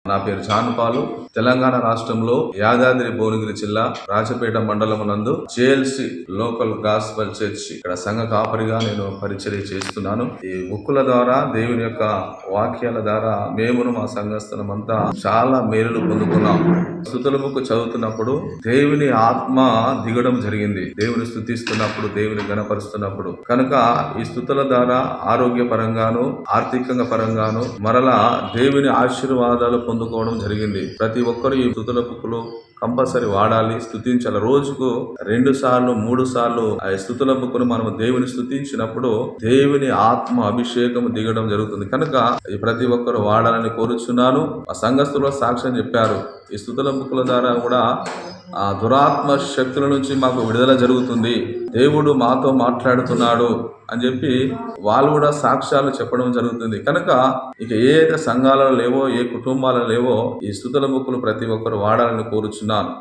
నా పేరు జాన్పాలు. తెలంగాణ రాష్ట్రంలో యాదాద్రి భువనగిరి జిల్లా రాజపేట మండలం నందు జేఎల్సి లోకల్ గాస్పల్ చర్చ్ ఇక్కడ సంఘ కాపరిగా నేను పరిచర్య చేస్తున్నాను. ఈ బుక్కుల ద్వారా దేవుని యొక్క వాక్యాల ద్వారా మేమును మా సంఘస్థలం అంతా చాలా మేలులు పొందుకున్నాం. స్తుతుల బుక్ చదువుతున్నప్పుడు దేవుని ఆత్మ దిగడం జరిగింది. దేవుని స్తుతిస్తున్నప్పుడు, దేవుని గణపరుస్తున్నప్పుడు. కనుక ఈ స్తుతుల ద్వారా ఆరోగ్య పరంగాను, ఆర్థికంగా పరంగాను మరలా దేవుని ఆశీర్వాదాలు పొందుకోవడం జరిగింది. ప్రతి ఒక్కరు ఈ స్తుతుల బుక్కులు కంపల్సరీ వాడాలి, స్తుతించాలి. రోజుకు 2 సార్లు 3 సార్లు ఆ స్తుతుల బుక్కును మనం దేవుని స్తుతించినప్పుడు దేవుని ఆత్మ అభిషేకం దిగడం జరుగుతుంది. కనుక ఈ ప్రతి ఒక్కరు వాడాలని కోరుచున్నాను. ఆ సంఘస్థులు సాక్ష్యం చెప్పారు. ఈ స్తుతుల బుక్కుల ద్వారా కూడా ఆ దురాత్మ శక్తుల నుంచి మాకు విడుదల జరుగుతుంది, దేవుడు మాతో మాట్లాడుతున్నాడు అని చెప్పి వాళ్ళు కూడా సాక్ష్యాలు చెప్పడం జరుగుతుంది. కనుక ఇక ఏ సంఘాలలో లేవో, ఏ కుటుంబాలలో లేవో ఈ స్తుతుల బుక్కులు ప్రతి ఒక్కరు వాడాలని కోరుచున్నాను.